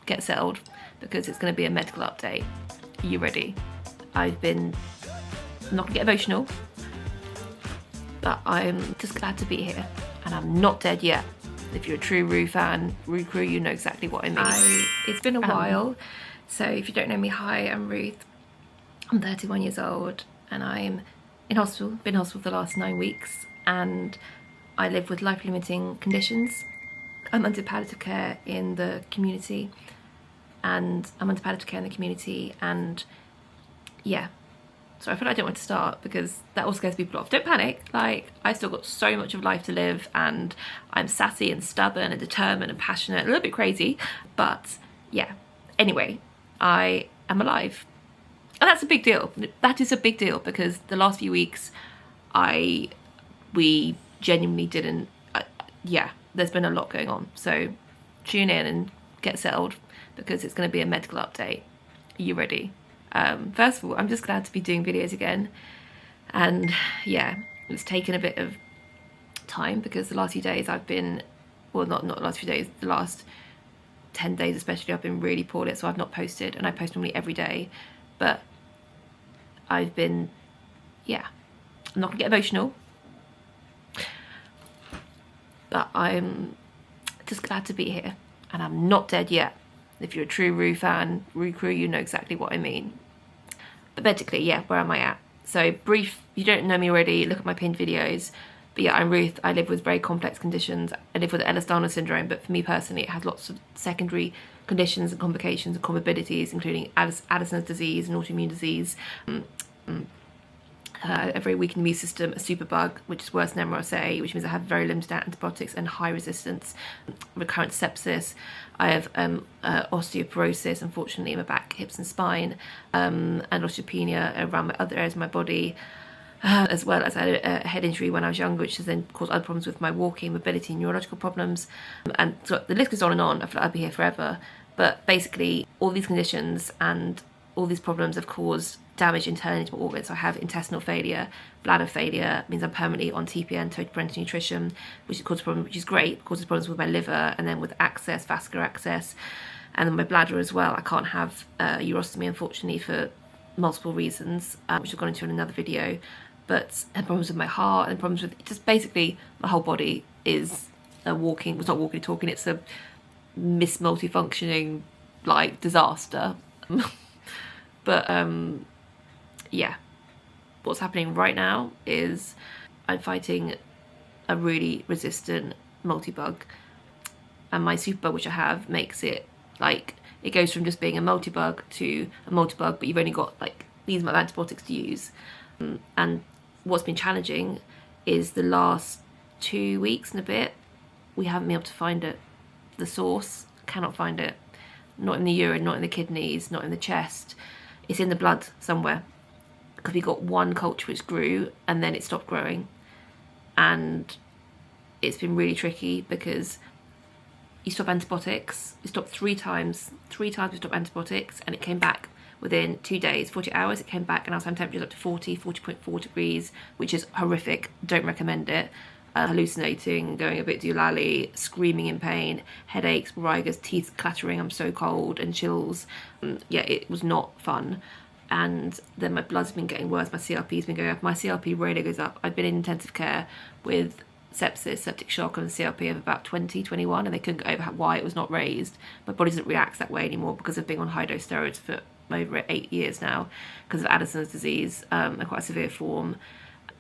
get settled because it's going to be a medical update. Are you ready? I'm not going to get emotional, but I'm just glad to be here, and I'm not dead yet. If you're a true Ruth fan, Ruth crew, you know exactly what I mean. It's been a while, so if you don't know me, hi, I'm Ruth. I'm 31 years old and I'm in hospital, been in hospital for the last 9 weeks, and I live with life-limiting conditions. I'm under palliative care in the community, and yeah. So I feel like I don't want to start because that all scares people off. Don't panic, like I still got so much of life to live, and I'm sassy and stubborn and determined and passionate, a little bit crazy, but yeah. Anyway, I am alive. And that's a big deal. That is a big deal because the last few weeks we genuinely didn't, yeah, there's been a lot going on. So tune in and get settled because it's going to be a medical update. Are you ready? First of all, I'm just glad to be doing videos again. And yeah, it's taken a bit of time because the last few days I've been, well, not the last few days, the last 10 days especially, I've been really poorly, so I've not posted, and I post normally every day. But I've been, yeah, I'm not gonna get emotional, but I'm just glad to be here, and I'm not dead yet. If you're a true Ruth fan, Ruth crew, you know exactly what I mean. But medically, yeah, where am I at? So brief, you don't know me already, look at my pinned videos. But yeah, I'm Ruth. I live with very complex conditions. I live with Ehlers-Danlos syndrome, but for me personally, it has lots of secondary conditions and complications and comorbidities, including Addison's disease and autoimmune disease, a very weakened immune system, a superbug, which is worse than MRSA, which means I have very limited antibiotics and high resistance, recurrent sepsis. I have osteoporosis, unfortunately, in my back, hips and spine, and osteopenia around my other areas of my body. As well as I had a head injury when I was younger, which has then caused other problems with my walking, mobility, neurological problems. And so the list goes on and on. I feel like I'd be here forever. But basically, all these conditions and all these problems have caused damage internally to my organs. So I have intestinal failure, bladder failure, means I'm permanently on TPN, total parenteral nutrition, which causes problems, which is great, causes problems with my liver, and then with access, vascular access, and then my bladder as well. I can't have urostomy, unfortunately, for multiple reasons, which I've gone into in another video. But and problems with my heart and problems with just basically my whole body is a walking, it's not walking and talking, it's a multifunctioning like disaster. But yeah, what's happening right now is I'm fighting a really resistant multi-bug, and my superbug, which I have, makes it like, it goes from just being a multi-bug to a multi-bug, but you've only got like these amount of antibiotics to use. And what's been challenging is the last 2 weeks and a bit, we haven't been able to find it. The source, cannot find it. Not in the urine, not in the kidneys, not in the chest. It's in the blood somewhere. Because we got one culture which grew and then it stopped growing. And it's been really tricky because you stop antibiotics, you stop 3 times. 3 times we stopped antibiotics, and it came back within 2 days, 40 hours, it came back, and our temperature was up to 40.4 degrees, which is horrific. Don't recommend it. Hallucinating, going a bit doolally, screaming in pain, headaches, rigors, teeth clattering, I'm so cold, and chills. Yeah, it was not fun. And then my blood's been getting worse, my CRP's been going up. My CRP really goes up. I've been in intensive care with sepsis, septic shock, and a CRP of about 20, 21, and they couldn't get over why it was not raised. My body doesn't react that way anymore because of being on high dose steroids for over 8 years now because of Addison's disease, a quite severe form,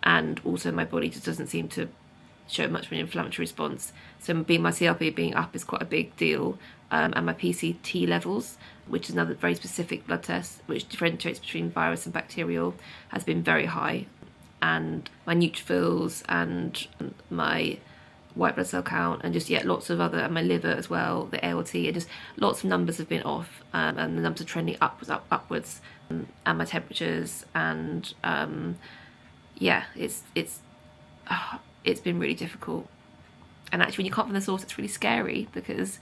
and also my body just doesn't seem to show much of an inflammatory response. So my CRP being up is quite a big deal, and my PCT levels, which is another very specific blood test which differentiates between virus and bacterial, has been very high, and my neutrophils and my white blood cell count, and just lots of other, and my liver as well, the ALT, and just lots of numbers have been off, and the numbers are trending upwards, and my temperatures, and yeah, it's been really difficult. And actually, when you can't find the source, it's really scary because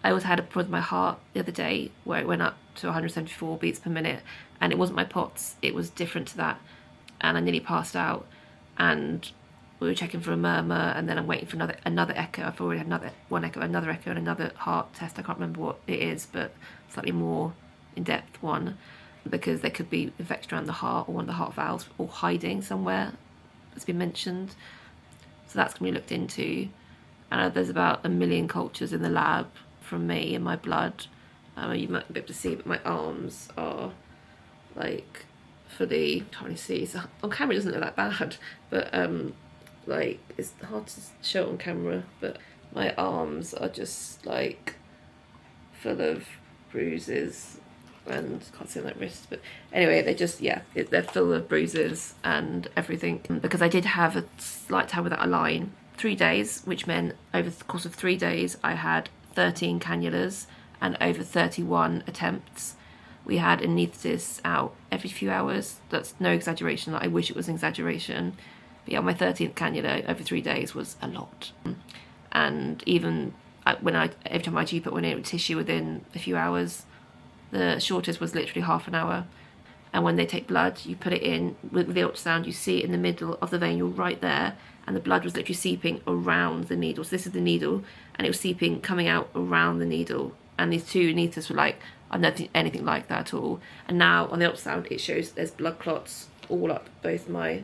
I also had a problem with my heart the other day where it went up to 174 beats per minute, and it wasn't my POTS, it was different to that, and I nearly passed out. And we were checking for a murmur, and then I'm waiting for another echo. I've already had another echo and another heart test. I can't remember what it is, but slightly more in-depth one, because there could be infection around the heart or one of the heart valves, or hiding somewhere, that's been mentioned. So that's going to be looked into. And there's about 1 million cultures in the lab from me and my blood. You might be able to see, but my arms are like fully, can't really see. So on camera it doesn't look that bad, but like it's hard to show on camera, but my arms are just like full of bruises, and can't see on that wrist, but anyway, they're just, yeah, they're full of bruises and everything, because I did have a slight time without a line, 3 days, which meant over the course of 3 days I had 13 cannulas and over 31 attempts. We had anaesthetists out every few hours. That's no exaggeration. I wish it was an exaggeration. But yeah, my 13th cannula over 3 days was a lot. And even every time my GP went in with tissue within a few hours, the shortest was literally half an hour. And when they take blood, you put it in with the ultrasound, you see it in the middle of the vein, you're right there, and the blood was literally seeping around the needle. So this is the needle, and it was seeping, coming out around the needle. And these two anaesthetists were like, I've never seen anything like that at all. And now on the ultrasound, it shows there's blood clots all up both my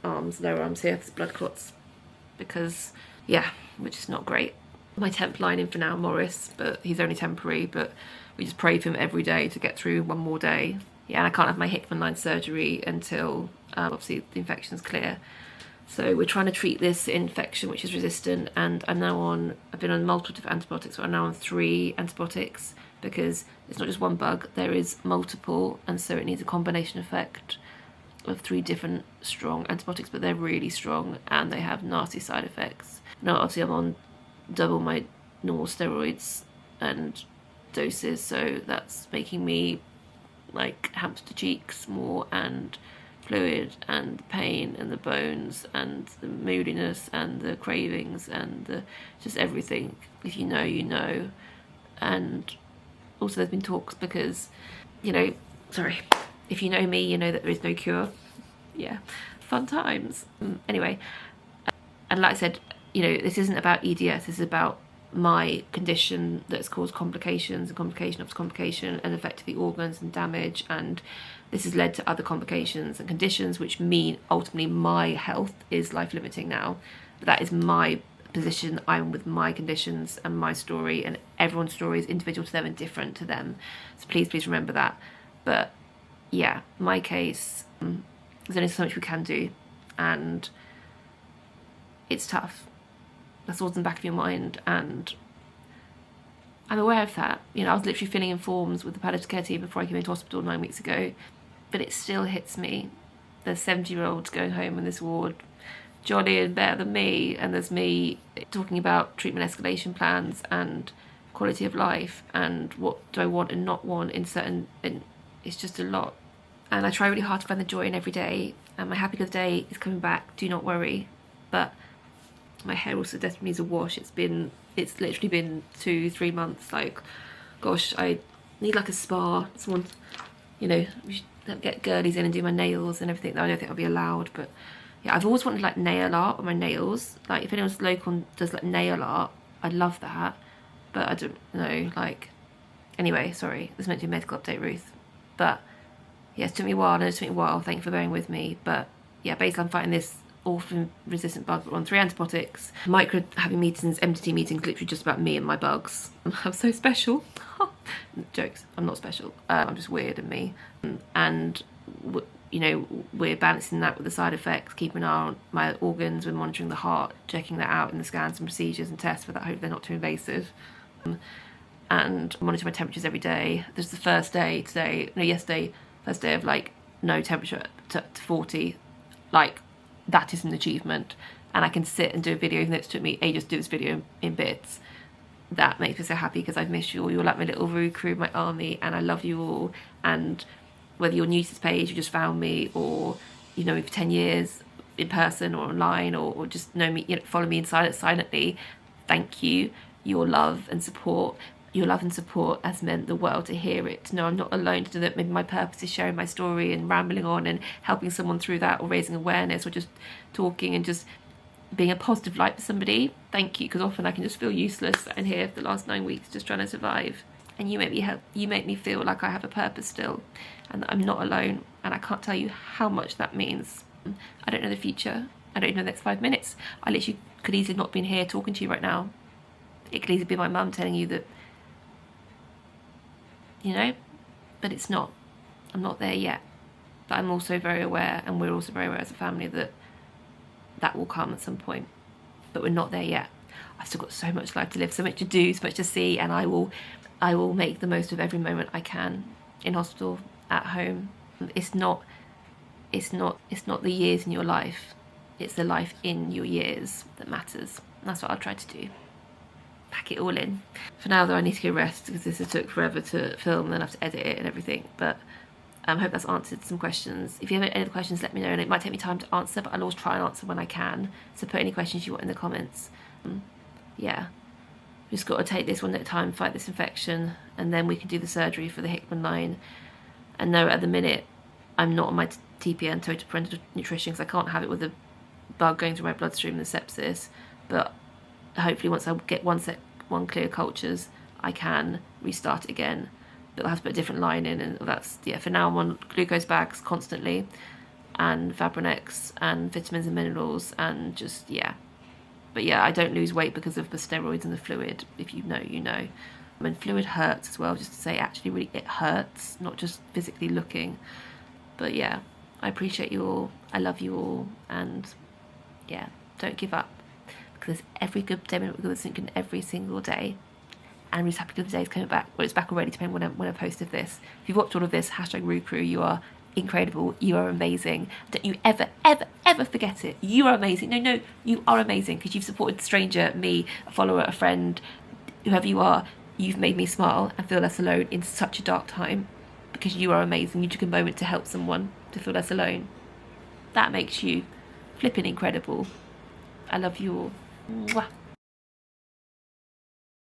arms, lower arms here, there's blood clots, because, yeah, which is not great. My temp lining for now, Morris, but he's only temporary, but we just pray for him every day to get through one more day. Yeah, and I can't have my Hickman line surgery until obviously the infection's clear. So we're trying to treat this infection, which is resistant, and I've been on multiple different antibiotics, but I'm now on 3 antibiotics, because it's not just one bug, there is multiple, and so it needs a combination effect of 3 different strong antibiotics, but they're really strong and they have nasty side effects. Now obviously I'm on double my normal steroids and doses, so that's making me like hamster cheeks more, and fluid and the pain and the bones and the moodiness and the cravings and the just everything. If you know, you know. And also there's been talks, because, you know, if you know me, you know that there is no cure. Yeah, fun times. Anyway, and like I said, you know, this isn't about EDS, this is about my condition that's caused complications and complication after complication and affected the organs and damage, and this has led to other complications and conditions, which mean ultimately my health is life limiting now. But that is my position. I'm with my conditions and my story, and everyone's story is individual to them and different to them, so please remember that. But yeah, my case, there's only so much we can do, and it's tough. That's what's in the back of your mind, and I'm aware of that. You know, I was literally filling in forms with the palliative care team before I came into hospital 9 weeks ago, but it still hits me. There's 70-year-olds going home in this ward, jollier and better than me, and there's me talking about treatment escalation plans and quality of life and what do I want and not want in certain, and it's just a lot. And I try really hard to find the joy in every day, and my happy good day is coming back, do not worry. But my hair also desperately needs a wash. It's literally been 2-3 months. Like, gosh, I need like a spa. Someone, you know, we should get girlies in and do my nails and everything. I don't think I'll be allowed, but yeah, I've always wanted like nail art on my nails. Like, if anyone's local and does like nail art, I'd love that, but I don't know, like, anyway, sorry, this is meant to be a medical update, Ruth. But yeah, it took me a while, thank you for bearing with me. But yeah, basically I'm fighting this orphan resistant bug on 3 antibiotics. Micro having meetings, MDT meetings, literally just about me and my bugs. I'm so special. Jokes, I'm not special. I'm just weird and me. And you know, we're balancing that with the side effects, keeping an eye on my organs, we're monitoring the heart, checking that out in the scans and procedures and tests, but I hope they're not too invasive. And monitor my temperatures every day. This is the first day yesterday, first day of like no temperature to 40. Like, that is an achievement, and I can sit and do a video, even though it took me ages to do this video in bits. That makes me so happy, because I've missed you all. You're like my little Roo crew, my army, and I love you all. And whether you're new to this page, you just found me, or you know me for 10 years in person or online, or just know me, you know, follow me in silently, thank you. Your love and support your love and support has meant the world to hear it, to know I'm not alone, to know that maybe my purpose is sharing my story and rambling on and helping someone through that, or raising awareness, or just talking and just being a positive light for somebody. Thank you, because often I can just feel useless in here for the last 9 weeks just trying to survive. And you make me feel like I have a purpose still, and that I'm not alone. And I can't tell you how much that means. I don't know the future. I don't even know the next 5 minutes. I literally could easily not be here talking to you right now. It could easily be my mum telling you that, you know, but it's not. I'm not there yet. But I'm also very aware, and we're also very aware as a family, that that will come at some point. But we're not there yet. I've still got so much life to live, so much to do, so much to see, and I will make the most of every moment I can, in hospital, at home. It's not the years in your life. It's the life in your years that matters. And that's what I'll try to do. Pack it all in. For now though, I need to go rest, because this has took forever to film, and then I have to edit it and everything. But I hope that's answered some questions. If you have any other questions, let me know, and it might take me time to answer, but I'll always try and answer when I can. So put any questions you want in the comments. Yeah, just got to take this one at a time, fight this infection, and then we can do the surgery for the Hickman line. And no, at the minute, I'm not on my TPN, total parental nutrition, because I can't have it with a bug going through my bloodstream and the sepsis. But hopefully once I get one clear cultures, I can restart it again. But I'll have to put a different line in, and that's, yeah, for now I'm on glucose bags constantly, and Fabrinex, and vitamins and minerals, and just, yeah. But yeah, I don't lose weight because of the steroids and the fluid. If you know, you know. And fluid hurts as well, just to say, actually, really, it hurts, not just physically looking. But yeah, I appreciate you all, I love you all, and yeah, don't give up, because every good day we're thinking every single day. And we're just happy that the day is coming back. Well, it's back already, depending when I posted this. If you've watched all of this, hashtag Ruth Crew, you are incredible. You are amazing. Don't you ever, ever, ever forget it. You are amazing. No, you are amazing, because you've supported a stranger, me, a follower, a friend, whoever you are. You've made me smile and feel less alone in such a dark time, because you are amazing. You took a moment to help someone to feel less alone. That makes you flipping incredible. I love you all. Mwah.